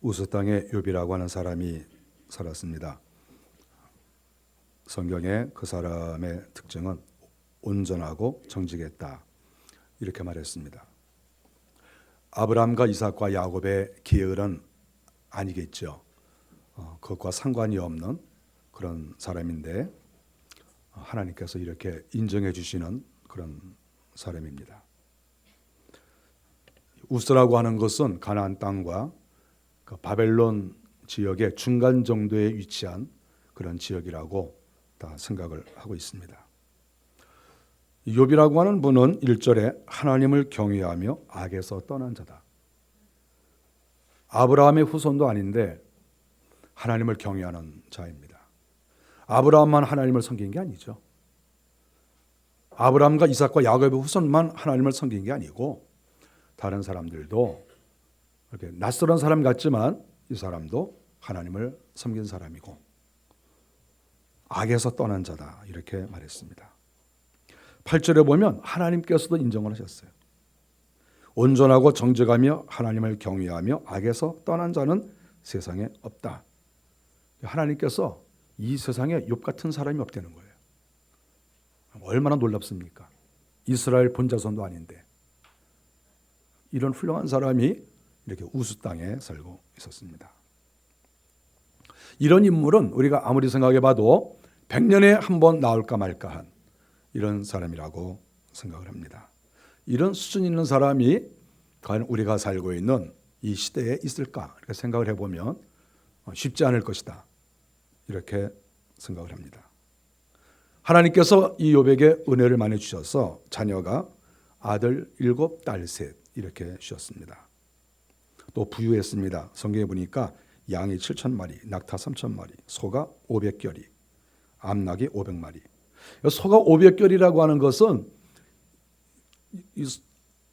우스 땅에 욥이라고 하는 사람이 살았습니다. 성경에 그 사람의 특징은 온전하고 정직했다 이렇게 말했습니다. 아브라함과 이삭과 야곱의 계열은 아니겠죠. 그것과 상관이 없는 그런 사람인데 하나님께서 이렇게 인정해 주시는 그런 사람입니다. 우스라고 하는 것은 가나안 땅과 그 바벨론 지역의 중간 정도에 위치한 그런 지역이라고 다 생각을 하고 있습니다. 욥이라고 하는 분은 1절에 하나님을 경외하며 악에서 떠난 자다. 아브라함의 후손도 아닌데 하나님을 경외하는 자입니다. 아브라함만 하나님을 섬긴 게 아니죠. 아브라함과 이삭과 야곱의 후손만 하나님을 섬긴 게 아니고 다른 사람들도 이렇게 낯설은 사람 같지만 이 사람도 하나님을 섬긴 사람이고 악에서 떠난 자다 이렇게 말했습니다. 8절에 보면 하나님께서도 인정을 하셨어요. 온전하고 정직하며 하나님을 경외하며 악에서 떠난 자는 세상에 없다. 하나님께서 이 세상에 욥 같은 사람이 없다는 거예요. 얼마나 놀랍습니까? 이스라엘 본자손도 아닌데 이런 훌륭한 사람이 이렇게 우스 땅에 살고 있었습니다. 이런 인물은 우리가 아무리 생각해봐도 100년에 한 번 나올까 말까한 이런 사람이라고 생각을 합니다. 이런 수준 있는 사람이 과연 우리가 살고 있는 이 시대에 있을까 이렇게 생각을 해보면 쉽지 않을 것이다 이렇게 생각을 합니다. 하나님께서 이 욥에게 은혜를 많이 주셔서 자녀가 아들 7, 딸 3 이렇게 주셨습니다. 또 부유했습니다. 성경에 보니까 양이 7,000마리, 낙타 3,000마리, 소가 500결이, 암낙이 500마리. 소가 500결이라고 하는 것은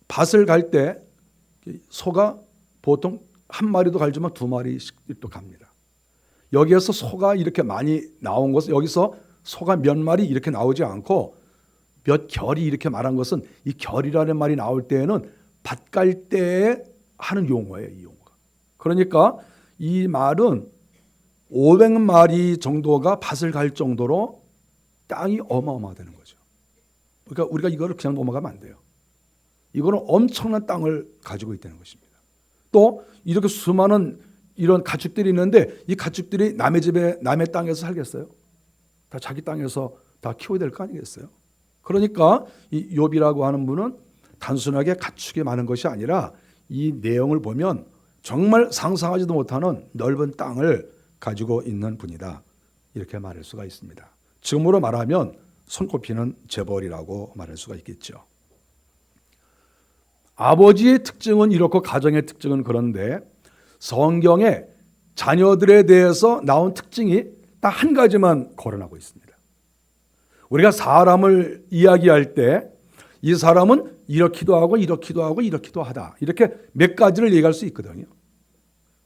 밭을 갈 때 소가 보통 한 마리도 갈지만 2마리씩 또 갑니다. 여기에서 소가 이렇게 많이 나온 것은 여기서 소가 몇 마리 이렇게 나오지 않고 몇 결이 이렇게 말한 것은 이 결이라는 말이 나올 때에는 밭 갈 때 하는 용어예요. 이 용어가. 그러니까 이 말은 500마리 정도가 밭을 갈 정도로 땅이 어마어마하다는 거죠. 그러니까 우리가 이거를 그냥 넘어가면 안 돼요. 이거는 엄청난 땅을 가지고 있다는 것입니다. 또 이렇게 수많은 이런 가축들이 있는데 이 가축들이 남의 집에 남의 땅에서 살겠어요? 다 자기 땅에서 다 키워야 될 거 아니겠어요? 그러니까 이 욥이라고 하는 분은 단순하게 가축이 많은 것이 아니라 이 내용을 보면 정말 상상하지도 못하는 넓은 땅을 가지고 있는 분이다 이렇게 말할 수가 있습니다. 지금으로 말하면 손꼽히는 재벌이라고 말할 수가 있겠죠. 아버지의 특징은 이렇고 가정의 특징은 그런데 성경에 자녀들에 대해서 나온 특징이 딱 한 가지만 거론하고 있습니다. 우리가 사람을 이야기할 때 이 사람은 이렇기도 하고 이렇기도 하고 이렇기도 하다 이렇게 몇 가지를 얘기할 수 있거든요.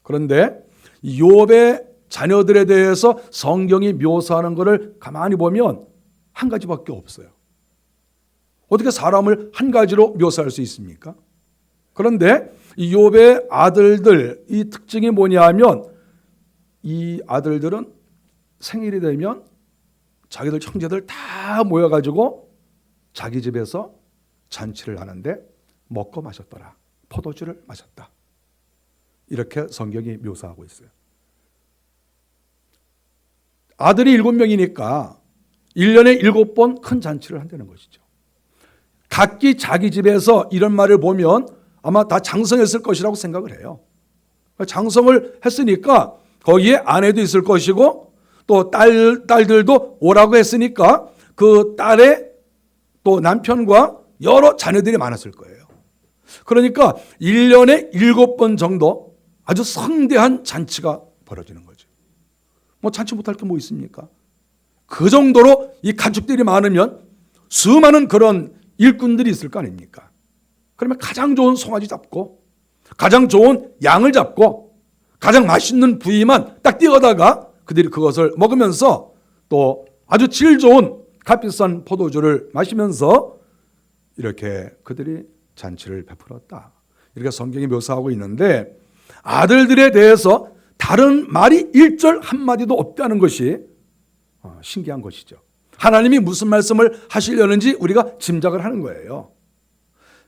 그런데 욥의 자녀들에 대해서 성경이 묘사하는 것을 가만히 보면 한 가지밖에 없어요. 어떻게 사람을 한 가지로 묘사할 수 있습니까? 그런데 이 욥의 아들들 이 특징이 뭐냐면 이 아들들은 생일이 되면 자기들 형제들 다 모여가지고 자기 집에서 잔치를 하는데 먹고 마셨더라. 포도주를 마셨다. 이렇게 성경이 묘사하고 있어요. 아들이 7명이니까 1년에 7번 큰 잔치를 한다는 것이죠. 각기 자기 집에서 이런 말을 보면 아마 다 장성했을 것이라고 생각을 해요. 장성을 했으니까 거기에 아내도 있을 것이고 또 딸들도 오라고 했으니까 그 딸의 또 남편과 여러 자녀들이 많았을 거예요. 그러니까 1년에 7번 정도 아주 성대한 잔치가 벌어지는 거죠. 뭐 잔치 못할 게 뭐 있습니까? 그 정도로 이 가축들이 많으면 수많은 그런 일꾼들이 있을 거 아닙니까? 그러면 가장 좋은 송아지 잡고 가장 좋은 양을 잡고 가장 맛있는 부위만 딱 띄어다가 그들이 그것을 먹으면서 또 아주 질 좋은 값비싼 포도주를 마시면서 이렇게 그들이 잔치를 베풀었다. 이렇게 성경이 묘사하고 있는데 아들들에 대해서 다른 말이 1절 한마디도 없다는 것이 신기한 것이죠. 하나님이 무슨 말씀을 하시려는지 우리가 짐작을 하는 거예요.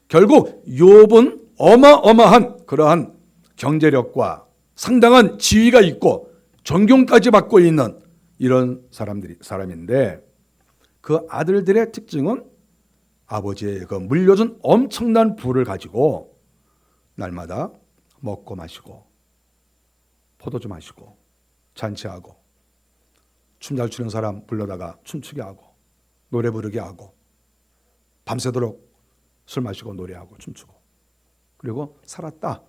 결국 욥은 어마어마한 그러한 경제력과 상당한 지위가 있고 존경까지 받고 있는 이런 사람인데, 그 아들들의 특징은 아버지의 그 물려준 엄청난 부를 가지고 날마다 먹고 마시고 포도주 마시고 잔치하고 춤 잘 추는 사람 불러다가 춤추게 하고 노래 부르게 하고 밤새도록 술 마시고 노래하고 춤추고 그리고 살았다,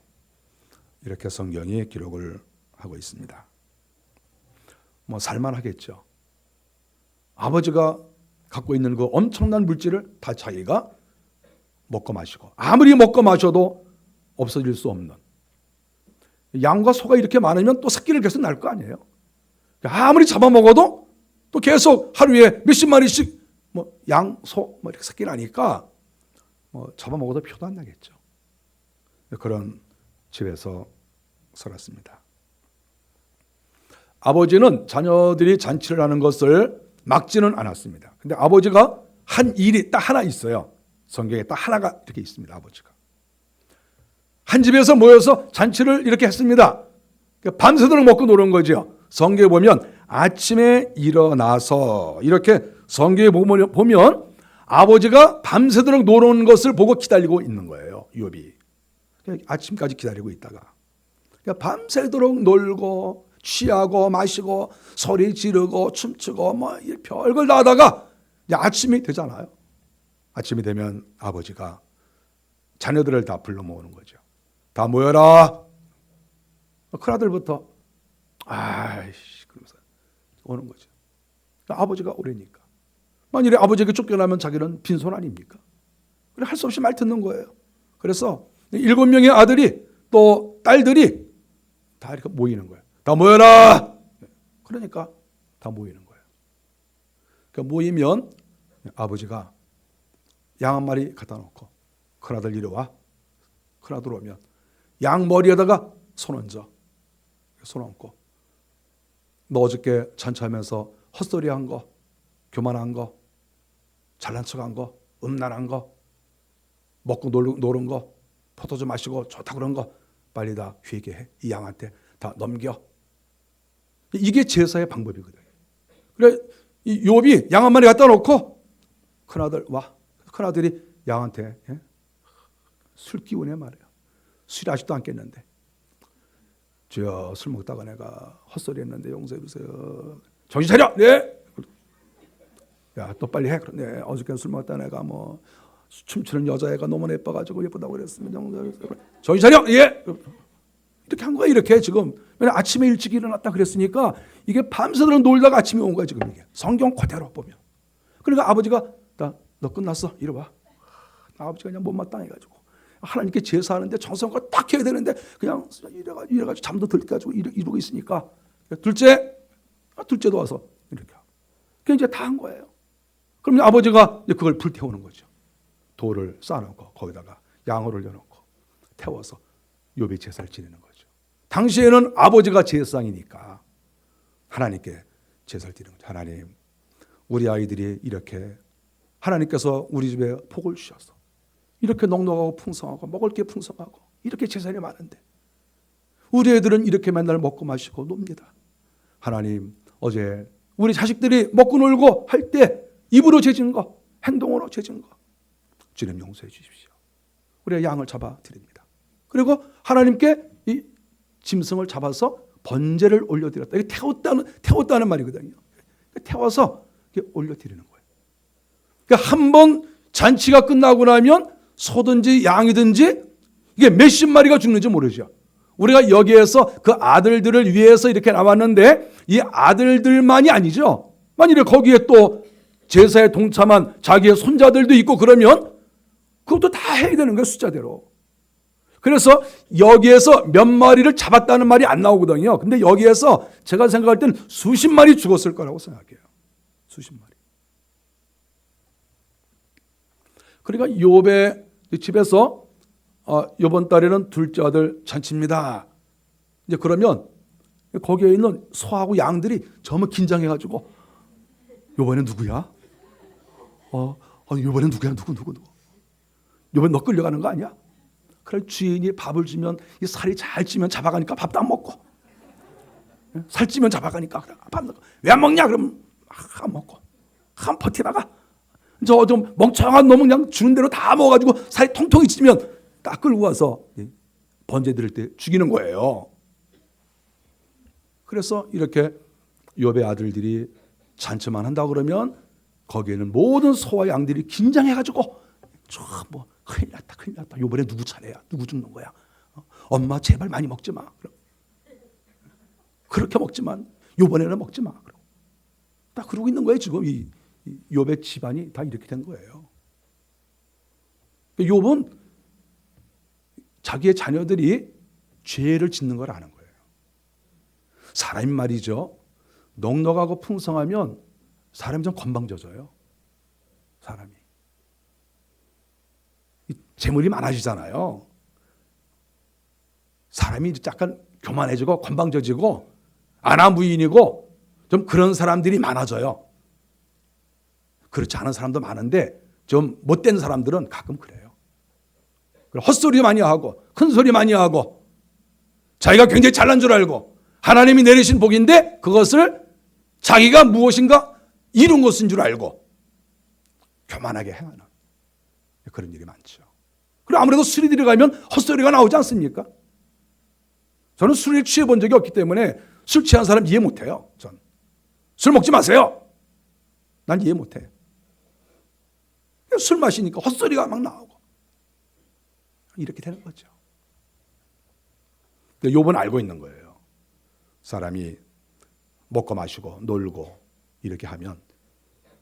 이렇게 성경이 기록을 하고 있습니다. 뭐 살만하겠죠. 아버지가 갖고 있는 그 엄청난 물질을 다 자기가 먹고 마시고, 아무리 먹고 마셔도 없어질 수 없는, 양과 소가 이렇게 많으면 또 새끼를 계속 낳을 거 아니에요. 아무리 잡아먹어도 또 계속 하루에 몇십 마리씩 뭐 양, 소 뭐 이렇게 새끼 나니까 뭐 잡아먹어도 표도 안 나겠죠. 그런 집에서 살았습니다. 아버지는 자녀들이 잔치를 하는 것을 막지는 않았습니다. 근데 아버지가 한 일이 딱 하나 있어요. 성경에 딱 하나가 이렇게 있습니다. 아버지가 한 집에서 모여서 잔치를 이렇게 했습니다. 밤새도록 먹고 노는 거죠. 성경에 보면 아침에 일어나서, 이렇게 성경에 보면 아버지가 밤새도록 노는 것을 보고 기다리고 있는 거예요. 욥이 아침까지 기다리고 있다가 밤새도록 놀고 취하고 마시고 소리 지르고 춤추고 뭐 별걸 다 하다가 이제 아침이 되잖아요. 아침이 되면 아버지가 자녀들을 다 불러 모으는 거죠. 다 모여라. 큰아들부터 아이씨 그러면서 오는 거죠. 아버지가 오래니까. 만일에 아버지에게 쫓겨나면 자기는 빈손 아닙니까? 그래 할 수 없이 말 듣는 거예요. 그래서 7명의 아들이 또 딸들이 다 이렇게 모이는 거예요. 다 모여라. 그러니까 다 모이는 거예요. 그러니까 모이면 아버지가 양 한 마리 갖다 놓고 큰아들 이리 와. 큰아들 오면 양 머리에다가 손 얹어. 손 얹고 너 어저께 잔치하면서 헛소리한 거, 교만한 거, 잘난 척한 거, 음란한 거, 먹고 노는 거, 포도주 마시고 좋다 그런 거 빨리 다 회개해. 이 양한테 다 넘겨. 이게 제사의 방법이거든요. 그래 이 욥이 양 한 마리 갖다 놓고 큰아들 와. 큰아들이 양한테 술 기운에 말이에요. 술이 아직도 안 깼는데 저 술 먹다가 내가 헛소리 했는데 용서해 주세요. 정신 차려. 네. 야 또 빨리 해. 네. 어저께 술 먹다 내가 뭐 춤추는 여자애가 너무 예뻐가지고 예쁘다고 그랬으면 정신 차려. 예. 이렇게 한 거야. 이렇게 지금 아침에 일찍 일어났다 그랬으니까 이게 밤새도록 놀다가 아침에 온 거야 지금 이게 성경 그대로 보면. 그러니까 아버지가 너 끝났어. 이리 와. 아버지가 그냥 못마땅해가지고 하나님께 제사하는데 정성껏 딱 해야 되는데 그냥 이래가지고 잠도 들 때가지고 이러고 있으니까 둘째도 와서 이렇게 그게 이제 다 한 거예요. 그럼 아버지가 그걸 불태우는 거죠. 돌을 쌓아놓고 거기다가 양을 올려놓고 태워서 욥이 제사를 지내는 거죠. 당시에는 아버지가 제사장이니까 하나님께 제사를 드리는 거죠. 하나님, 우리 아이들이 이렇게 하나님께서 우리 집에 복을 주셔서 이렇게 넉넉하고 풍성하고 먹을 게 풍성하고 이렇게 재산이 많은데 우리 애들은 이렇게 맨날 먹고 마시고 놉니다. 하나님, 어제 우리 자식들이 먹고 놀고 할 때 입으로 죄진 거, 행동으로 죄진 거 주님 용서해 주십시오. 우리가 양을 잡아 드립니다. 그리고 하나님께 이 짐승을 잡아서 번제를 올려드렸다. 이게 태웠다는 말이거든요. 태워서 올려드리는 거예요. 그러니까 한 번 잔치가 끝나고 나면 소든지 양이든지 이게 몇십 마리가 죽는지 모르죠. 우리가 여기에서 그 아들들을 위해서 이렇게 나왔는데 이 아들들만이 아니죠. 만일에 거기에 또 제사에 동참한 자기의 손자들도 있고 그러면 그것도 다 해야 되는 거예요. 숫자대로. 그래서 여기에서 몇 마리를 잡았다는 말이 안 나오거든요. 근데 여기에서 제가 생각할 때는 수십 마리 죽었을 거라고 생각해요. 수십 마리. 그러니까 욥의 집에서 이번 달에는 둘째 아들 잔치입니다. 이제 그러면 거기에 있는 소하고 양들이 정말 긴장해가지고 요번엔 누구야? 요번엔 누구야? 누구? 요번엔 너 끌려가는 거 아니야? 그래 주인이 밥을 주면 이 살이 잘 찌면 잡아가니까 밥도 안 먹고, 살찌면 잡아가니까 왜 안 먹냐? 그러면 안 먹고 한 버티다가 저 좀 멍청한 놈은 그냥 주는 대로 다 먹어가지고 살이 통통이 찌면 딱 끌고 와서 번제 드릴 때 죽이는 거예요. 그래서 이렇게 욥의 아들들이 잔치만 한다 그러면 거기에는 모든 소와 양들이 긴장해가지고 뭐 큰일 났다. 이번에 누구 차례야? 누구 죽는 거야? 엄마 제발 많이 먹지 마. 그렇게 먹지만 이번에는 먹지 마. 딱 그러고 있는 거예요. 지금 이 욥의 집안이 다 이렇게 된 거예요. 욥은 자기의 자녀들이 죄를 짓는 걸 아는 거예요. 사람이 말이죠. 넉넉하고 풍성하면 사람이 좀 건방져져요. 사람이. 재물이 많아지잖아요. 사람이 약간 교만해지고 건방져지고 아나무인이고 좀 그런 사람들이 많아져요. 그렇지 않은 사람도 많은데 좀 못된 사람들은 가끔 그래요. 헛소리 많이 하고 큰 소리 많이 하고 자기가 굉장히 잘난 줄 알고 하나님이 내리신 복인데 그것을 자기가 무엇인가 이룬 것인 줄 알고 교만하게 행하는 그런 일이 많죠. 그리고 아무래도 술이 들어가면 헛소리가 나오지 않습니까? 저는 술에 취해 본 적이 없기 때문에 술 취한 사람 이해 못해요. 전 술 먹지 마세요. 난 이해 못해. 술 마시니까 헛소리가 막 나오고 이렇게 되는 거죠. 욥은 알고 있는 거예요. 사람이 먹고 마시고 놀고 이렇게 하면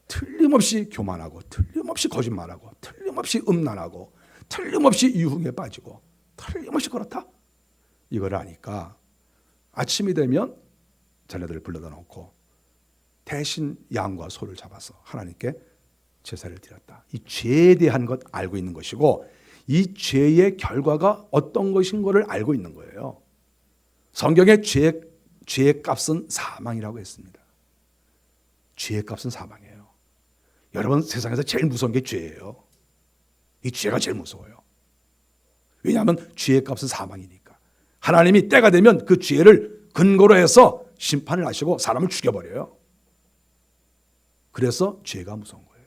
틀림없이 교만하고 틀림없이 거짓말하고 틀림없이 음란하고 틀림없이 유흥에 빠지고 틀림없이 그렇다. 이걸 아니까 아침이 되면 자녀들을 불러다 놓고 대신 양과 소를 잡아서 하나님께 제사를 드렸다. 이 죄에 대한 것 알고 있는 것이고 이 죄의 결과가 어떤 것인 것을 알고 있는 거예요. 성경에 죄의 값은 사망이라고 했습니다. 죄의 값은 사망이에요. 여러분 세상에서 제일 무서운 게 죄예요. 이 죄가 제일 무서워요. 왜냐하면 죄의 값은 사망이니까. 하나님이 때가 되면 그 죄를 근거로 해서 심판을 하시고 사람을 죽여버려요. 그래서 죄가 무서운 거예요.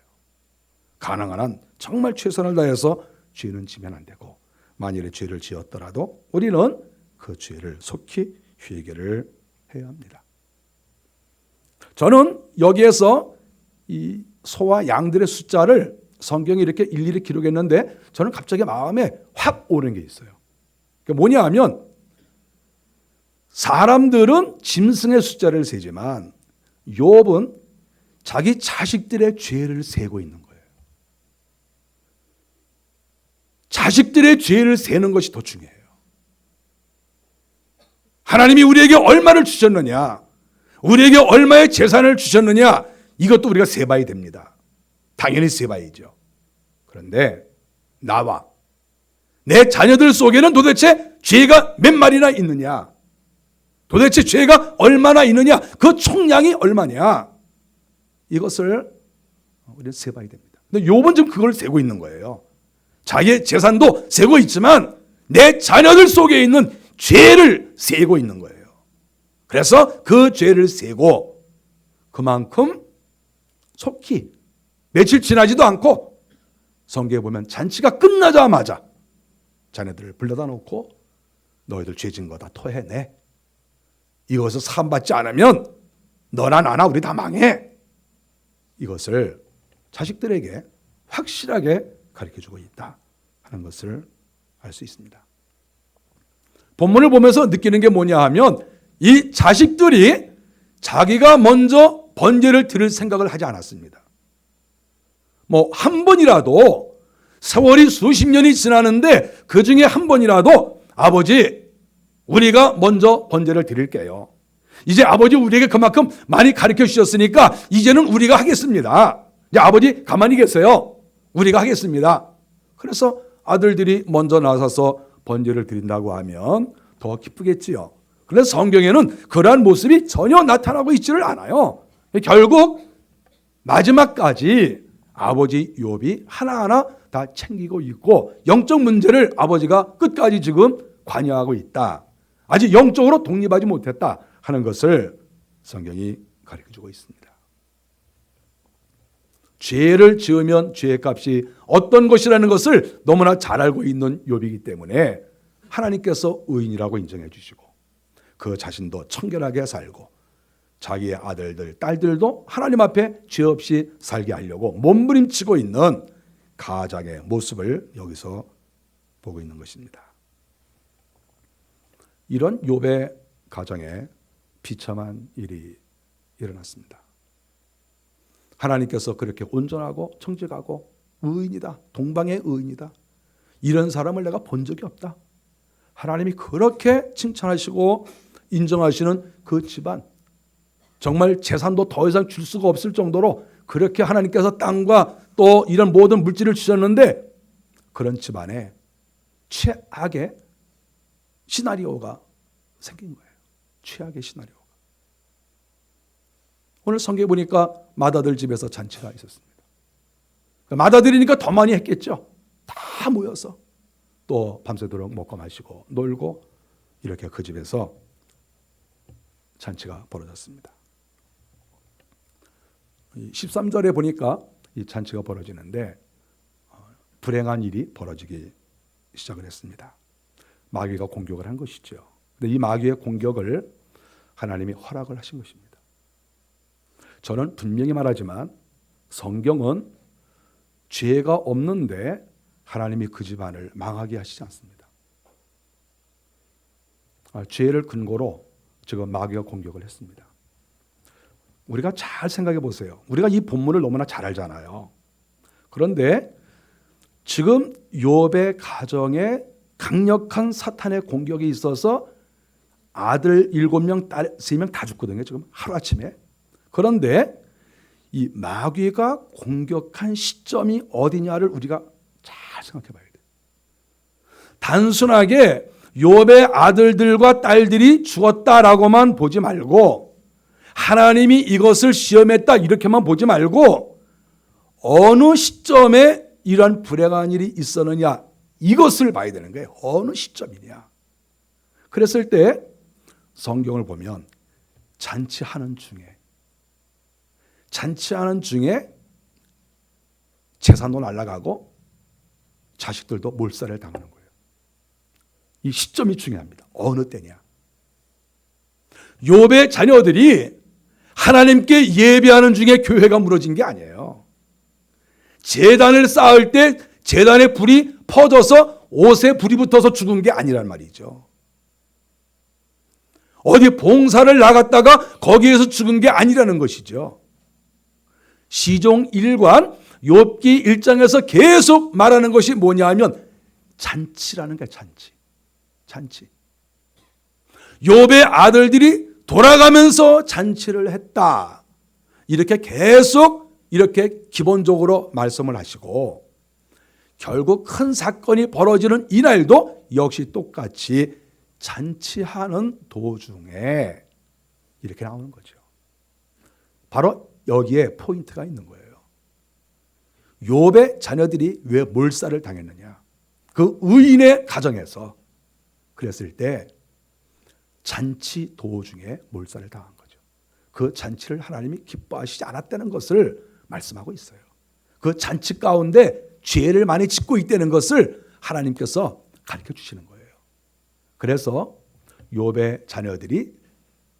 가능한 한 정말 최선을 다해서 죄는 지면 안 되고 만일에 죄를 지었더라도 우리는 그 죄를 속히 회개를 해야 합니다. 저는 여기에서 이 소와 양들의 숫자를 성경이 이렇게 일일이 기록했는데 저는 갑자기 마음에 확 오는 게 있어요. 그게 뭐냐 하면 사람들은 짐승의 숫자를 세지만 욥은 자기 자식들의 죄를 세고 있는 거예요. 자식들의 죄를 세는 것이 더 중요해요. 하나님이 우리에게 얼마를 주셨느냐, 우리에게 얼마의 재산을 주셨느냐, 이것도 우리가 세봐야 됩니다. 당연히 세봐야죠. 그런데 나와 내 자녀들 속에는 도대체 죄가 몇 마리나 있느냐, 도대체 죄가 얼마나 있느냐, 그 총량이 얼마냐, 이것을 우리는 세봐야 됩니다. 근데 욥은 지금 그걸 세고 있는 거예요. 자기의 재산도 세고 있지만 내 자녀들 속에 있는 죄를 세고 있는 거예요. 그래서 그 죄를 세고 그만큼 속히 며칠 지나지도 않고 성경에 보면 잔치가 끝나자마자 자녀들을 불러다 놓고 너희들 죄진 거 다 토해내. 이것을 사함받지 않으면 너나 나나 우리 다 망해. 이것을 자식들에게 확실하게 가르쳐주고 있다 하는 것을 알 수 있습니다. 본문을 보면서 느끼는 게 뭐냐 하면 이 자식들이 자기가 먼저 번제를 드릴 생각을 하지 않았습니다. 뭐 한 번이라도 세월이 수십 년이 지나는데 그 중에 한 번이라도 아버지 우리가 먼저 번제를 드릴게요. 이제 아버지 우리에게 그만큼 많이 가르쳐 주셨으니까 이제는 우리가 하겠습니다. 이제 아버지 가만히 계세요. 우리가 하겠습니다. 그래서 아들들이 먼저 나서서 번제를 드린다고 하면 더 기쁘겠지요. 그런데 성경에는 그러한 모습이 전혀 나타나고 있지를 않아요. 결국 마지막까지 아버지 욥이 하나하나 다 챙기고 있고 영적 문제를 아버지가 끝까지 지금 관여하고 있다. 아직 영적으로 독립하지 못했다 하는 것을 성경이 가르쳐주고 있습니다. 죄를 지으면 죄의 값이 어떤 것이라는 것을 너무나 잘 알고 있는 욥이기 때문에 하나님께서 의인이라고 인정해 주시고 그 자신도 청결하게 살고 자기의 아들들, 딸들도 하나님 앞에 죄 없이 살게 하려고 몸부림치고 있는 가장의 모습을 여기서 보고 있는 것입니다. 이런 욥의 가정에 비참한 일이 일어났습니다. 하나님께서 그렇게 온전하고 청직하고 의인이다, 동방의 의인이다, 이런 사람을 내가 본 적이 없다. 하나님이 그렇게 칭찬하시고 인정하시는 그 집안, 정말 재산도 더 이상 줄 수가 없을 정도로 그렇게 하나님께서 땅과 또 이런 모든 물질을 주셨는데 그런 집안에 최악의 시나리오가 생긴 거예요. 최악의 시나리오가. 오늘 성경에 보니까 맏아들 집에서 잔치가 있었습니다. 맏아들이니까 더 많이 했겠죠. 다 모여서 또 밤새도록 먹고 마시고 놀고 이렇게 그 집에서 잔치가 벌어졌습니다. 13절에 보니까 이 잔치가 벌어지는데 불행한 일이 벌어지기 시작을 했습니다. 마귀가 공격을 한 것이죠. 근데 이 마귀의 공격을 하나님이 허락을 하신 것입니다. 저는 분명히 말하지만 성경은 죄가 없는데 하나님이 그 집안을 망하게 하시지 않습니다. 죄를 근거로 지금 마귀가 공격을 했습니다. 우리가 잘 생각해 보세요. 우리가 이 본문을 너무나 잘 알잖아요. 그런데 지금 욥의 가정에 강력한 사탄의 공격이 있어서 아들 7명, 딸 3명 다 죽거든요. 지금 하루아침에. 그런데 이 마귀가 공격한 시점이 어디냐를 우리가 잘 생각해 봐야 돼요. 단순하게 욥의 아들들과 딸들이 죽었다라고만 보지 말고 하나님이 이것을 시험했다 이렇게만 보지 말고 어느 시점에 이러한 불행한 일이 있었느냐 이것을 봐야 되는 거예요. 어느 시점이냐. 그랬을 때 성경을 보면 잔치하는 중에 재산도 날아가고 자식들도 몰살을 당하는 거예요. 이 시점이 중요합니다. 어느 때냐. 욥의 자녀들이 하나님께 예배하는 중에 교회가 무너진 게 아니에요. 제단을 쌓을 때 제단의 불이 퍼져서 옷에 불이 붙어서 죽은 게 아니란 말이죠. 어디 봉사를 나갔다가 거기에서 죽은 게 아니라는 것이죠. 시종 1관 욥기 1장에서 계속 말하는 것이 뭐냐 하면 잔치라는 거예요. 잔치. 욥의 아들들이 돌아가면서 잔치를 했다. 이렇게 계속 이렇게 기본적으로 말씀을 하시고 결국 큰 사건이 벌어지는 이날도 역시 똑같이 잔치하는 도중에 이렇게 나오는 거죠. 바로 여기에 포인트가 있는 거예요. 욥의 자녀들이 왜 몰살을 당했느냐. 그 의인의 가정에서 그랬을 때 잔치 도중에 몰살을 당한 거죠. 그 잔치를 하나님이 기뻐하시지 않았다는 것을 말씀하고 있어요. 그 잔치 가운데 죄를 많이 짓고 있다는 것을 하나님께서 가르쳐 주시는 거예요. 그래서 욥의 자녀들이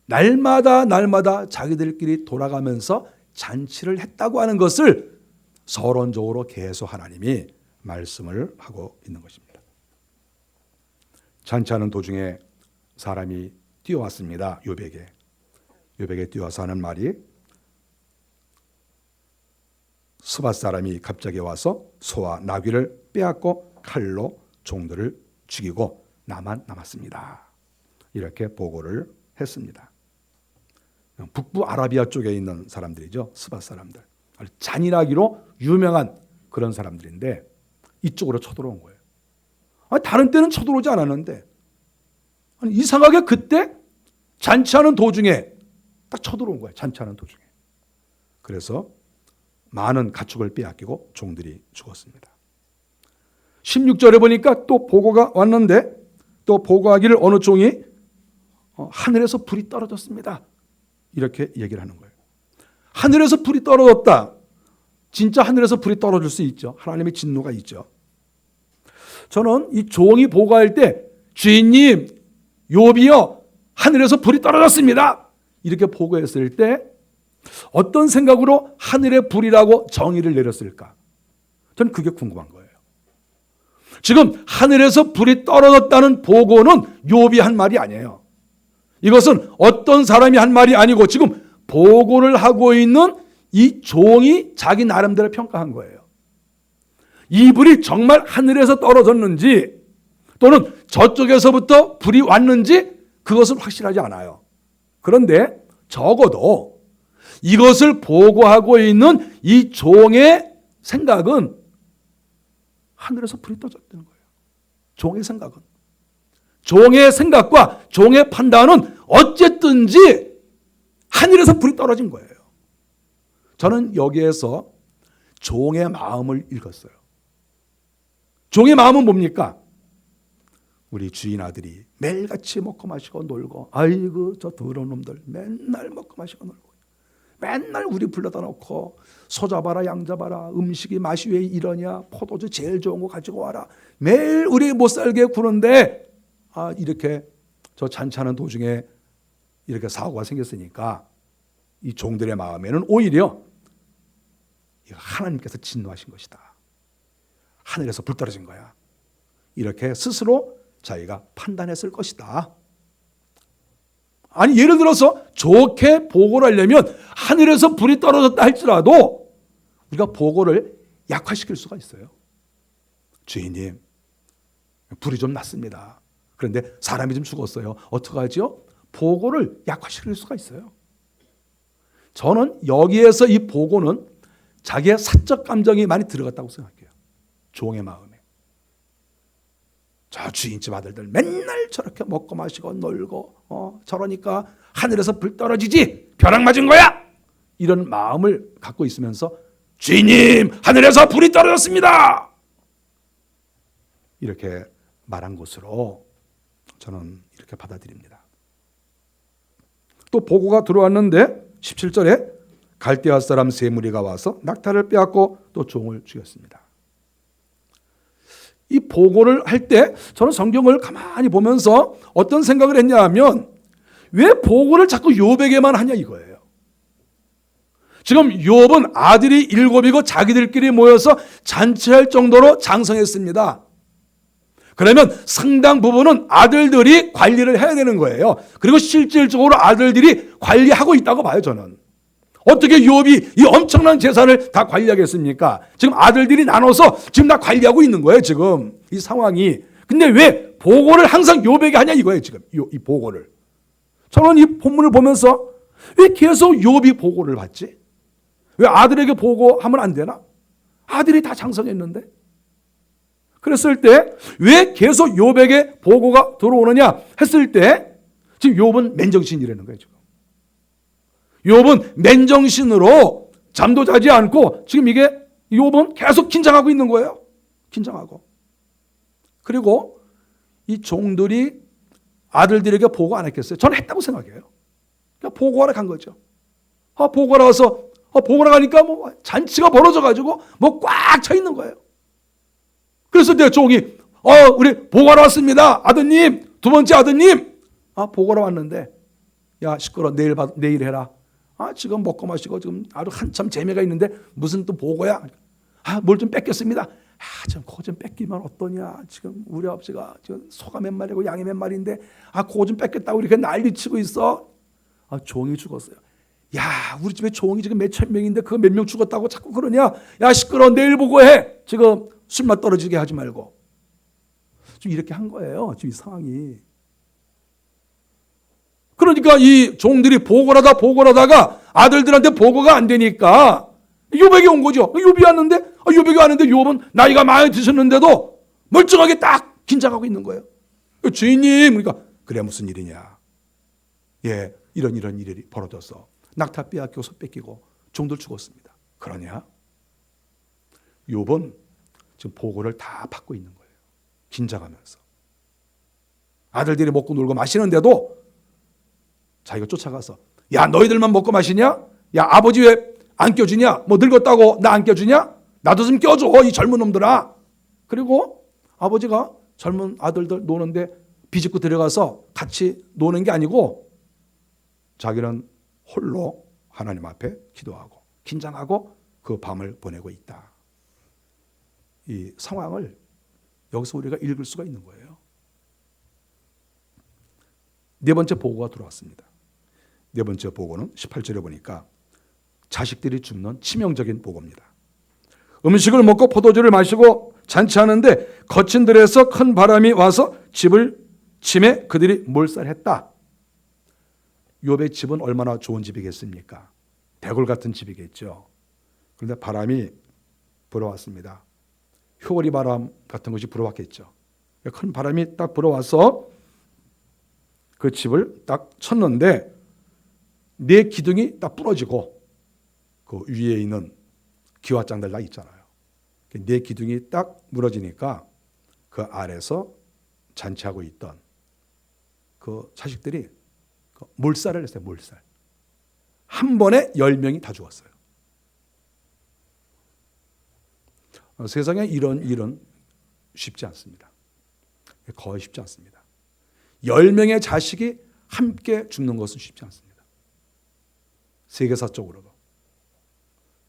날마다 자기들끼리 돌아가면서 잔치를 했다고 하는 것을 서론적으로 계속 하나님이 말씀을 하고 있는 것입니다. 잔치하는 도중에 사람이 뛰어왔습니다. 욥에게 뛰어와서 하는 말이 스밧 사람이 갑자기 와서 소와 나귀를 빼앗고 칼로 종들을 죽이고 나만 남았습니다. 이렇게 보고를 했습니다. 북부 아라비아 쪽에 있는 사람들이죠. 스밧 사람들. 잔인하기로 유명한 그런 사람들인데 이쪽으로 쳐들어온 거예요. 다른 때는 쳐들어오지 않았는데 이상하게 그때 잔치하는 도중에 딱 쳐들어온 거예요. 잔치하는 도중에. 그래서 많은 가축을 빼앗기고 종들이 죽었습니다. 16절에 보니까 또 보고가 왔는데 또 보고하기를 어느 종이 하늘에서 불이 떨어졌습니다. 이렇게 얘기를 하는 거예요. 하늘에서 불이 떨어졌다. 진짜 하늘에서 불이 떨어질 수 있죠. 하나님의 진노가 있죠. 저는 이 종이 보고할 때 주인님, 욥이여, 하늘에서 불이 떨어졌습니다. 이렇게 보고했을 때 어떤 생각으로 하늘의 불이라고 정의를 내렸을까? 저는 그게 궁금한 거예요. 지금 하늘에서 불이 떨어졌다는 보고는 욥이 한 말이 아니에요. 이것은 어떤 사람이 한 말이 아니고 지금 보고를 하고 있는 이 종이 자기 나름대로 평가한 거예요. 이 불이 정말 하늘에서 떨어졌는지 또는 저쪽에서부터 불이 왔는지 그것은 확실하지 않아요. 그런데 적어도 이것을 보고하고 있는 이 종의 생각은 하늘에서 불이 떨어졌다는 거예요. 종의 생각은. 종의 생각과 종의 판단은 어쨌든지 하늘에서 불이 떨어진 거예요. 저는 여기에서 종의 마음을 읽었어요. 종의 마음은 뭡니까? 우리 주인 아들이 매일같이 먹고 마시고 놀고, 아이고 저 더러운 놈들 맨날 먹고 마시고 놀고, 맨날 우리 불러다 놓고 소 잡아라 양 잡아라, 음식이 맛이 왜 이러냐, 포도주 제일 좋은 거 가지고 와라, 매일 우리 못 살게 구는데 이렇게 저 잔치하는 도중에 이렇게 사고가 생겼으니까 이 종들의 마음에는 오히려 하나님께서 진노하신 것이다. 하늘에서 불 떨어진 거야. 이렇게 스스로 자기가 판단했을 것이다. 아니 예를 들어서 좋게 보고를 하려면 하늘에서 불이 떨어졌다 할지라도 우리가 보고를 약화시킬 수가 있어요. 주인님, 불이 좀 났습니다. 그런데 사람이 좀 죽었어요. 어떡하지요? 보고를 약화시킬 수가 있어요. 저는 여기에서 이 보고는 자기의 사적 감정이 많이 들어갔다고 생각해요. 종의 마음에. 저 주인집 아들들 맨날 저렇게 먹고 마시고 놀고 저러니까 하늘에서 불 떨어지지, 벼락 맞은 거야, 이런 마음을 갖고 있으면서 주인님, 하늘에서 불이 떨어졌습니다, 이렇게 말한 것으로 저는 이렇게 받아들입니다. 또 보고가 들어왔는데 17절에 갈대아 사람 세 무리가 와서 낙타를 빼앗고 또 종을 죽였습니다. 이 보고를 할 때 저는 성경을 가만히 보면서 어떤 생각을 했냐 하면, 왜 보고를 자꾸 욥에게만 하냐 이거예요. 지금 욥은 아들이 7이고 자기들끼리 모여서 잔치할 정도로 장성했습니다. 그러면 상당 부분은 아들들이 관리를 해야 되는 거예요. 그리고 실질적으로 아들들이 관리하고 있다고 봐요, 저는. 어떻게 욥이 이 엄청난 재산을 다 관리하겠습니까? 지금 아들들이 나눠서 지금 다 관리하고 있는 거예요, 지금 이 상황이. 근데 왜 보고를 항상 욥에게 하냐 이거예요, 지금 이 보고를. 저는 이 본문을 보면서 왜 계속 욥이 보고를 받지? 왜 아들에게 보고하면 안 되나? 아들이 다 장성했는데. 그랬을 때 왜 계속 욥에게 보고가 들어오느냐 했을 때 지금 욥은 맨정신이라는 거예요, 지금. 욥은 맨정신으로 잠도 자지 않고 지금 이게 욥은 계속 긴장하고 있는 거예요. 긴장하고. 그리고 이 종들이 아들들에게 보고 안 했겠어요? 저는 했다고 생각해요. 그냥 보고하러 간 거죠. 보고하러 가서 보고하러 가니까 뭐 잔치가 벌어져가지고 뭐 꽉 차 있는 거예요. 그래서 내 종이 우리 보고하러 왔습니다. 아드님, 두 번째 아드님. 보고하러 왔는데 야 시끄러, 내일 해라. 지금 먹고 마시고 지금 아주 한참 재미가 있는데 무슨 또 보고야? 뭘 좀 뺏겼습니다. 좀 그거 좀 뺏기면 어떠냐? 지금 우리 아버지가 지금 소가 몇 마리고 양이 몇 마리인데 그거 좀 뺏겠다고 이렇게 난리치고 있어. 종이 죽었어요. 야, 우리 집에 종이 지금 몇천 명인데 그거 몇 명 죽었다고 자꾸 그러냐? 야 시끄러, 내일 보고해. 지금 술맛 떨어지게 하지 말고. 좀 이렇게 한 거예요, 지금 이 상황이. 그러니까 이 종들이 보고를 하다가 아들들한테 보고가 안 되니까 욥에게 온 거죠. 욥이 왔는데 욥은 나이가 많이 드셨는데도 멀쩡하게 딱 긴장하고 있는 거예요. 주인님, 그러니까 그래 무슨 일이냐? 예, 이런 일이 벌어져서 낙타 빼앗기고 소 뺏기고 종들 죽었습니다. 그러냐? 욥은 지금 보고를 다 받고 있는 거예요. 긴장하면서. 아들들이 먹고 놀고 마시는데도 자기가 쫓아가서 야, 너희들만 먹고 마시냐? 야, 아버지 왜 안 껴주냐? 뭐 늙었다고 나 안 껴주냐? 나도 좀 껴줘, 이 젊은 놈들아. 그리고 아버지가 젊은 아들들 노는데 비집고 들어가서 같이 노는 게 아니고 자기는 홀로 하나님 앞에 기도하고 긴장하고 그 밤을 보내고 있다. 이 상황을 여기서 우리가 읽을 수가 있는 거예요. 네 번째 보고가 들어왔습니다. 네 번째 보고는 18절에 보니까 자식들이 죽는 치명적인 보고입니다. 음식을 먹고 포도주를 마시고 잔치하는데 거친 들에서 큰 바람이 와서 집을 침해 그들이 몰살했다. 욥의 집은 얼마나 좋은 집이겠습니까? 대골 같은 집이겠죠. 그런데 바람이 불어왔습니다. 효고리 바람 같은 것이 불어왔겠죠. 큰 바람이 딱 불어와서 그 집을 딱 쳤는데 네 기둥이 딱 부러지고 그 위에 있는 기와장들 다 있잖아요. 네 기둥이 딱 무너지니까 그 아래서 잔치하고 있던 그 자식들이 몰살을 했어요. 몰살. 한 번에 10명이 다 죽었어요. 세상에 이런 일은 쉽지 않습니다. 거의 쉽지 않습니다. 10명의 자식이 함께 죽는 것은 쉽지 않습니다. 세계사적으로도.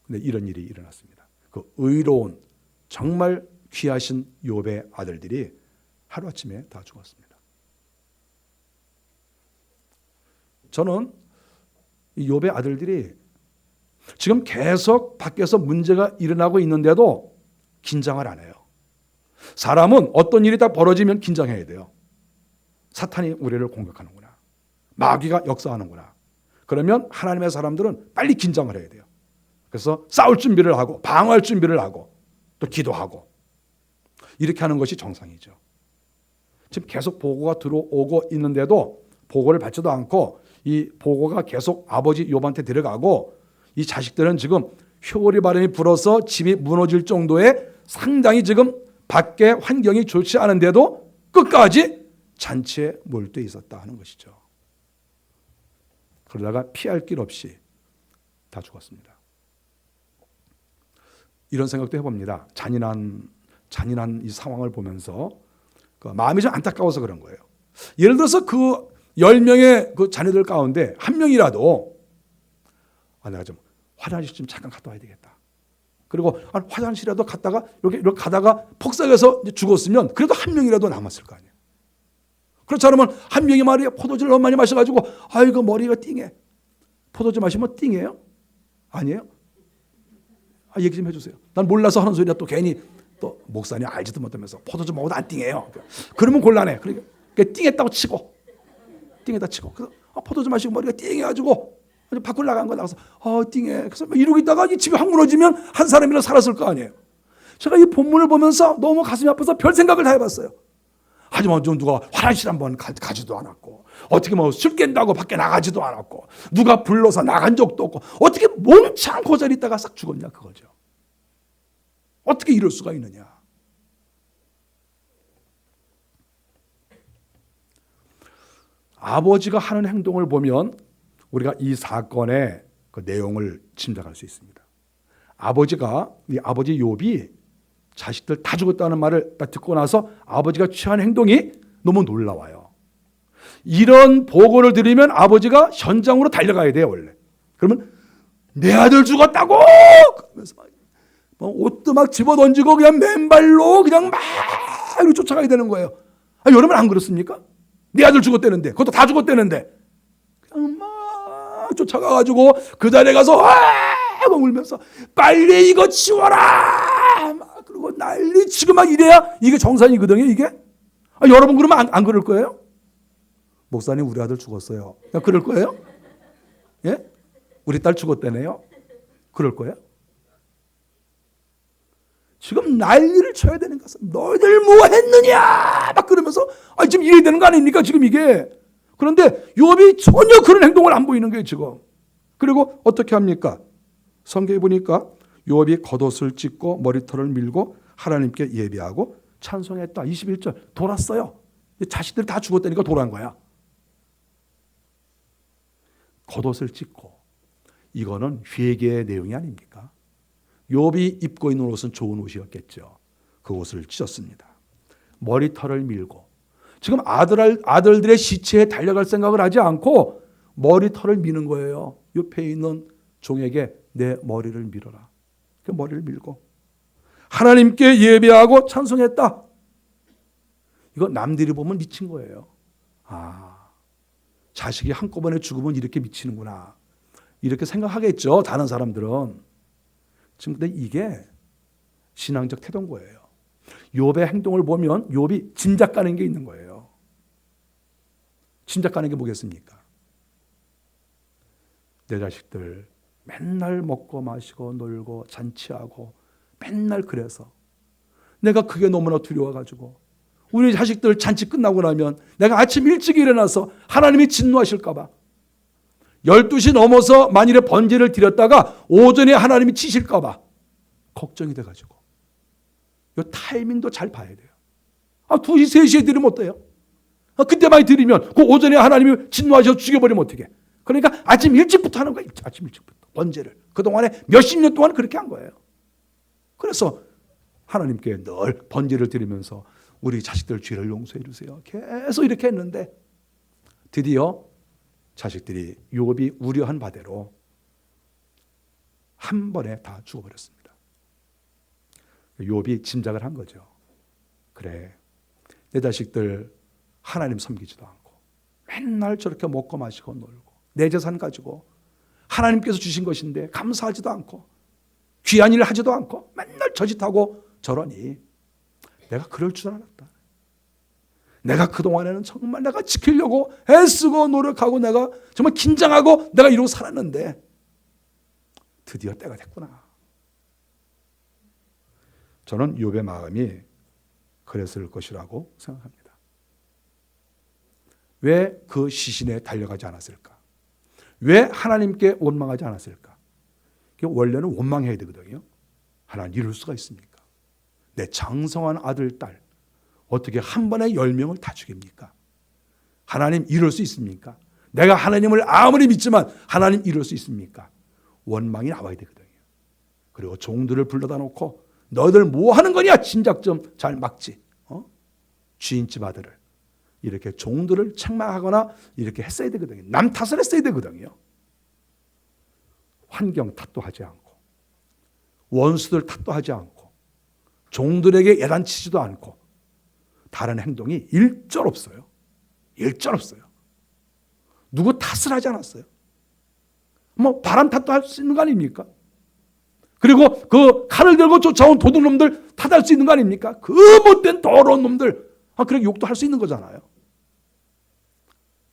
근데 이런 일이 일어났습니다. 그 의로운 정말 귀하신 욥의 아들들이 하루아침에 다 죽었습니다. 저는 이 욥의 아들들이 지금 계속 밖에서 문제가 일어나고 있는데도 긴장을 안 해요. 사람은 어떤 일이 딱 벌어지면 긴장해야 돼요. 사탄이 우리를 공격하는구나. 마귀가 역사하는구나. 그러면 하나님의 사람들은 빨리 긴장을 해야 돼요. 그래서 싸울 준비를 하고 방어할 준비를 하고 또 기도하고 이렇게 하는 것이 정상이죠. 지금 계속 보고가 들어오고 있는데도 보고를 받지도 않고 이 보고가 계속 아버지 욥한테 들어가고 이 자식들은 지금 효고리 바람이 불어서 집이 무너질 정도의 상당히 지금 밖에 환경이 좋지 않은데도 끝까지 잔치에 몰두해 있었다 하는 것이죠. 그러다가 피할 길 없이 다 죽었습니다. 이런 생각도 해봅니다. 잔인한 이 상황을 보면서 그 마음이 좀 안타까워서 그런 거예요. 예를 들어서 그 10명의 그 자녀들 가운데 한 명이라도 내가 좀 화장실 좀 잠깐 갔다 와야 되겠다. 그리고 화장실이라도 갔다가 이렇게 가다가 폭삭해서 죽었으면 그래도 한 명이라도 남았을 거 아니에요. 그렇지 않으면 한 명이 말이야 포도주를 너무 많이 마셔가지고 아이고 머리가 띵해. 포도주 마시면 띵해요? 아니에요? 얘기 좀 해주세요. 난 몰라서 하는 소리야 또 괜히 또 목사님 알지도 못하면서 포도주 먹어도 안 띵해요. 그러면 곤란해. 그러니까 띵했다고 치고 띵했다 치고 그래서 포도주 마시고 머리가 띵해가지고 밖으로 나간 거 나가서 띵해. 그래서 이러고 있다가 이 집이 확 무너지면 한 사람이라도 살았을 거 아니에요. 제가 이 본문을 보면서 너무 가슴이 아파서 별 생각을 다 해봤어요. 하지만 좀 누가 화장실 한번 가지도 않았고 어떻게 뭐 술 깬다고 밖에 나가지도 않았고 누가 불러서 나간 적도 없고 어떻게 몽창 그 자리에 있다가 싹 죽었냐 그거죠. 어떻게 이럴 수가 있느냐. 아버지가 하는 행동을 보면 우리가 이 사건의 그 내용을 짐작할 수 있습니다. 이 아버지 욥이 자식들 다 죽었다는 말을 딱 듣고 나서 아버지가 취한 행동이 너무 놀라워요. 이런 보고를 들으면 아버지가 현장으로 달려가야 돼요 원래. 그러면 내 아들 죽었다고 그러면서 옷도 막 집어던지고 그냥 맨발로 그냥 막 쫓아가야 되는 거예요. 여러분 안 그렇습니까? 내 아들 죽었다는데 그것도 다 죽었다는데 그냥 막 쫓아가가지고 그 자리에 가서 울면서 빨리 이거 치워라 막 그리고 난리치고 막 이래야 이게 정상이거든요 이게. 여러분 그러면 안 그럴 거예요? 목사님 우리 아들 죽었어요. 그럴 거예요? 예? 우리 딸 죽었다네요. 그럴 거예요? 지금 난리를 쳐야 되는 것은 너희들 뭐 했느냐 막 그러면서 지금 이래야 되는 거 아닙니까 지금 이게. 그런데 욥이 전혀 그런 행동을 안 보이는 거예요, 지금. 그리고 어떻게 합니까? 성경에 보니까 욥이 겉옷을 찢고 머리털을 밀고 하나님께 예배하고 찬송했다. 21절 돌았어요. 자식들 다 죽었다니까 돌아간 거야. 겉옷을 찢고, 이거는 회개의 내용이 아닙니까? 욥이 입고 있는 옷은 좋은 옷이었겠죠. 그 옷을 찢었습니다. 머리털을 밀고, 지금 아들들의 시체에 달려갈 생각을 하지 않고 머리털을 미는 거예요. 옆에 있는 종에게 내 머리를 밀어라. 그 머리를 밀고 하나님께 예배하고 찬송했다. 이거 남들이 보면 미친 거예요. 아, 자식이 한꺼번에 죽으면 이렇게 미치는구나, 이렇게 생각하겠죠, 다른 사람들은. 지금 근데 이게 신앙적 태도인 거예요. 욥의 행동을 보면 욥이 짐작 가는 게 있는 거예요. 짐작 가는 게 뭐겠습니까? 내 자식들 맨날 먹고 마시고 놀고 잔치하고 맨날 그래서 내가 그게 너무나 두려워가지고 우리 자식들 잔치 끝나고 나면 내가 아침 일찍 일어나서 하나님이 진노하실까 봐, 12시 넘어서 만일에 번제를 드렸다가 오전에 하나님이 치실까 봐 걱정이 돼가지고 이 타이밍도 잘 봐야 돼요. 2시, 3시에 드리면 어때요? 그때 많이 드리면 그 오전에 하나님이 진노하셔서 죽여버리면 어떻게? 그러니까 아침 일찍부터 하는 거예요. 아침 일찍부터 번제를. 그동안에 몇십 년 동안 그렇게 한 거예요. 그래서 하나님께 늘 번제를 드리면서 우리 자식들 죄를 용서해 주세요, 계속 이렇게 했는데 드디어 자식들이 욥이 우려한 바대로 한 번에 다 죽어버렸습니다. 욥이 짐작을 한 거죠. 그래, 내 자식들 하나님 섬기지도 않고 맨날 저렇게 먹고 마시고 놀고 내 재산 가지고 하나님께서 주신 것인데 감사하지도 않고 귀한 일을 하지도 않고 맨날 저짓하고 저러니 내가 그럴 줄 알았다. 내가 그동안에는 정말 내가 지키려고 애쓰고 노력하고 내가 정말 긴장하고 내가 이러고 살았는데 드디어 때가 됐구나. 저는 욥의 마음이 그랬을 것이라고 생각합니다. 왜 그 시신에 달려가지 않았을까? 왜 하나님께 원망하지 않았을까? 원래는 원망해야 되거든요. 하나님 이럴 수가 있습니까? 내 장성한 아들, 딸 어떻게 한 번에 10명을 다 죽입니까? 하나님 이럴 수 있습니까? 내가 하나님을 아무리 믿지만 하나님 이럴 수 있습니까? 원망이 나와야 되거든요. 그리고 종들을 불러다 놓고 너희들 뭐 하는 거냐? 진작 좀 잘 막지. 주인집 아들을 이렇게 종들을 책망하거나 이렇게 했어야 되거든요. 남 탓을 했어야 되거든요. 환경 탓도 하지 않고 원수들 탓도 하지 않고 종들에게 야단치지도 않고 다른 행동이 일절 없어요. 일절 없어요. 누구 탓을 하지 않았어요. 뭐 바람 탓도 할 수 있는 거 아닙니까? 그리고 그 칼을 들고 쫓아온 도둑놈들 탓할 수 있는 거 아닙니까? 그 못된 더러운 놈들 그렇게 욕도 할 수 있는 거잖아요.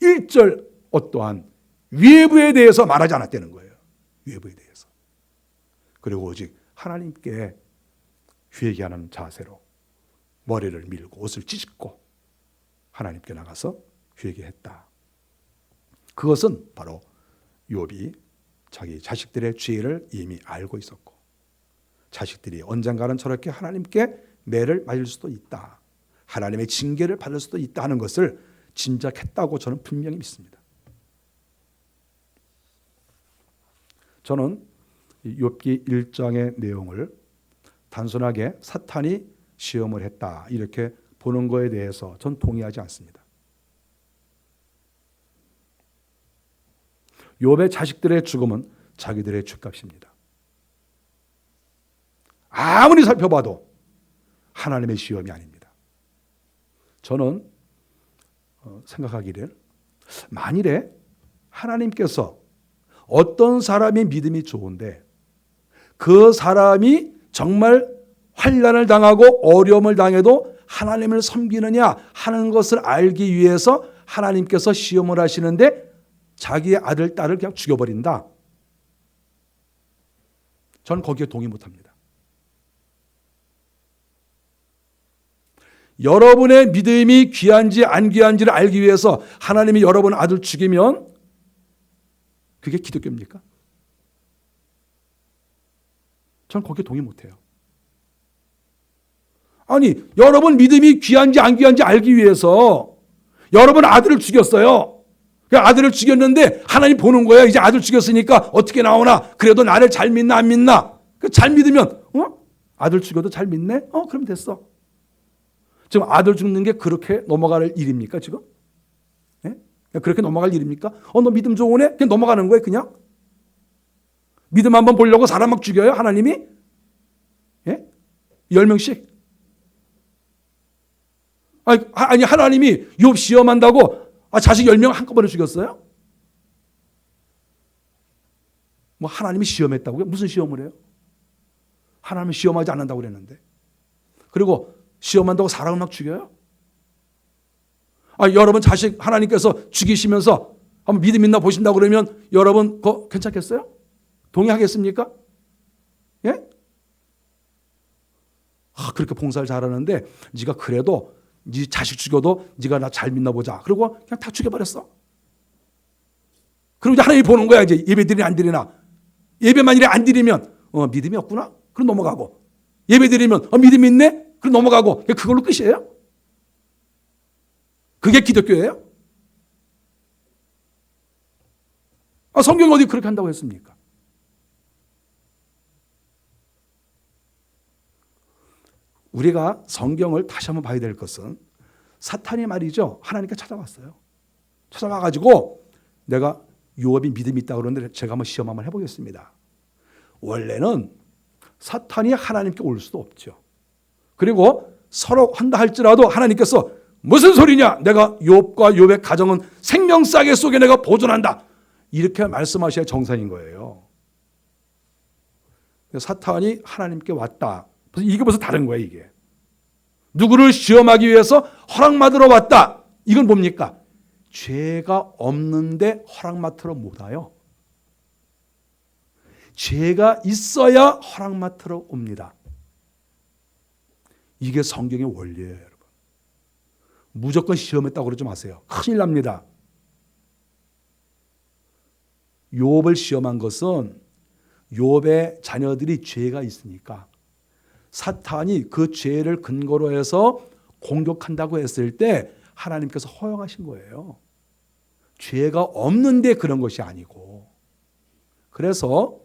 일절 어떠한 외부에 대해서 말하지 않았다는 거예요. 외부에 대해서. 그리고 오직 하나님께 회개하는 자세로 머리를 밀고 옷을 찢고 하나님께 나가서 회개했다. 그것은 바로 욥이 자기 자식들의 죄를 이미 알고 있었고 자식들이 언젠가는 저렇게 하나님께 매를 맞을 수도 있다. 하나님의 징계를 받을 수도 있다는 것을 짐작했다고 저는 분명히 믿습니다. 저는 욥기 1장의 내용을 단순하게 사탄이 시험을 했다 이렇게 보는 거에 대해서 전 동의하지 않습니다. 욥의 자식들의 죽음은 자기들의 죄값입니다. 아무리 살펴봐도 하나님의 시험이 아닙니다. 저는 생각하기를 만일에 하나님께서 어떤 사람이 믿음이 좋은데 그 사람이 정말 환난을 당하고 어려움을 당해도 하나님을 섬기느냐 하는 것을 알기 위해서 하나님께서 시험을 하시는데 자기의 아들, 딸을 그냥 죽여버린다. 저는 거기에 동의 못합니다. 여러분의 믿음이 귀한지 안 귀한지를 알기 위해서 하나님이 여러분 아들 죽이면 그게 기독교입니까? 저는 거기에 동의 못해요. 아니, 여러분 믿음이 귀한지 안 귀한지 알기 위해서 여러분 아들을 죽였어요. 그 아들을 죽였는데 하나님 보는 거예요. 이제 아들 죽였으니까 어떻게 나오나? 그래도 나를 잘 믿나 안 믿나? 잘 믿으면 아들 죽여도 잘 믿네? 그럼 됐어. 지금 아들 죽는 게 그렇게 넘어갈 일입니까 지금? 예? 그렇게 넘어갈 일입니까? 너 믿음 좋으네? 그냥 넘어가는 거예요 그냥? 믿음 한번 보려고 사람 막 죽여요 하나님이? 예? 10명씩? 아니 하나님이 욥 시험한다고 자식 10명 한꺼번에 죽였어요? 뭐 하나님이 시험했다고요? 무슨 시험을 해요? 하나님은 시험하지 않는다고 그랬는데. 그리고 시험한다고 사람을 막 죽여요? 여러분 자식 하나님께서 죽이시면서 한번 믿음 있나 보신다고 그러면 여러분 그거 괜찮겠어요? 동의하겠습니까? 예? 그렇게 봉사를 잘하는데 네가 그래도 네 자식 죽여도 네가 나 잘 믿나 보자. 그리고 그냥 다 죽여버렸어. 그리고 이제 하나님이 보는 거야. 이제 예배 드리나 안 드리나. 예배만 이래 안 드리면 믿음이 없구나. 그럼 넘어가고. 예배 드리면 믿음이 있네. 그럼 넘어가고. 그걸로 끝이에요? 그게 기독교예요? 성경이 어디 그렇게 한다고 했습니까? 우리가 성경을 다시 한번 봐야 될 것은 사탄이 말이죠. 하나님께 찾아왔어요. 찾아와가지고 내가 욥이 믿음이 있다고 그러는데 제가 한번 시험 한번 해보겠습니다. 원래는 사탄이 하나님께 올 수도 없죠. 그리고 서로 한다 할지라도 하나님께서 무슨 소리냐? 내가 욥과 욥의 가정은 생명싸개 속에 내가 보존한다. 이렇게 말씀하셔야 정상인 거예요. 사탄이 하나님께 왔다. 이게 벌써 다른 거예요, 이게. 누구를 시험하기 위해서 허락받으러 왔다. 이건 뭡니까? 죄가 없는데 허락받으러 못 와요. 죄가 있어야 허락받으러 옵니다. 이게 성경의 원리예요, 여러분. 무조건 시험했다고 그러지 마세요. 큰일 납니다. 욥을 시험한 것은 욥의 자녀들이 죄가 있으니까 사탄이 그 죄를 근거로 해서 공격한다고 했을 때 하나님께서 허용하신 거예요. 죄가 없는데 그런 것이 아니고. 그래서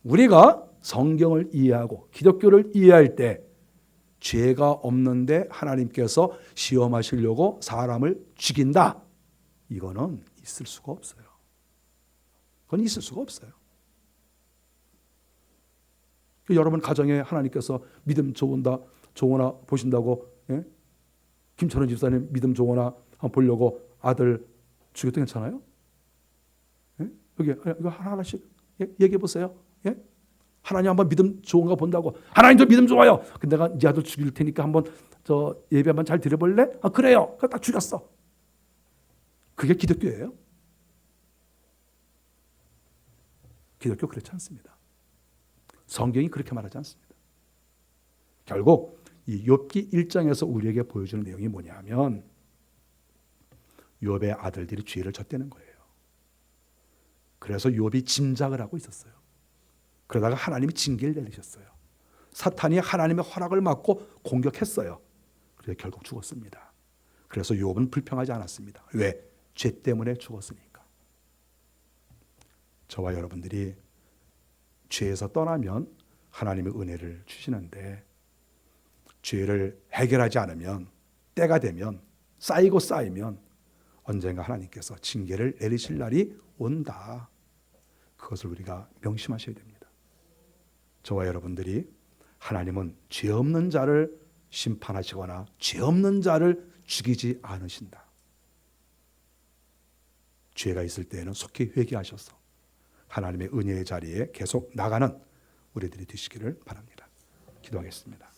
우리가 성경을 이해하고 기독교를 이해할 때 죄가 없는데 하나님께서 시험하시려고 사람을 죽인다. 이거는 있을 수가 없어요. 그건 있을 수가 없어요. 여러분 가정에 하나님께서 믿음 좋으나 보신다고 김천원 집사님 믿음 좋으나 한번 보려고 아들 죽여도 괜찮아요? 여기 이거 하나씩 얘기해 보세요. 하나님 한번 믿음 좋은가 본다고. 하나님 저 믿음 좋아요. 근데 내가 네 아들 죽일 테니까 한번 저 예배 한번 잘 드려볼래? 그래요. 그거 딱 죽였어. 그게 기독교예요? 기독교 그렇지 않습니다. 성경이 그렇게 말하지 않습니다. 결국 이 욥기 1장에서 우리에게 보여주는 내용이 뭐냐면 욥의 아들들이 죄를 졌다는 거예요. 그래서 욥이 짐작을 하고 있었어요. 그러다가 하나님이 징계를 내리셨어요. 사탄이 하나님의 허락을 막고 공격했어요. 그래서 결국 죽었습니다. 그래서 욥은 불평하지 않았습니다. 왜? 죄 때문에 죽었으니까. 저와 여러분들이 죄에서 떠나면 하나님의 은혜를 주시는데 죄를 해결하지 않으면 때가 되면 쌓이고 쌓이면 언젠가 하나님께서 징계를 내리실 날이 온다. 그것을 우리가 명심하셔야 됩니다. 저와 여러분들이 하나님은 죄 없는 자를 심판하시거나 죄 없는 자를 죽이지 않으신다. 죄가 있을 때에는 속히 회개하셔서 하나님의 은혜의 자리에 계속 나가는 우리들이 되시기를 바랍니다. 기도하겠습니다.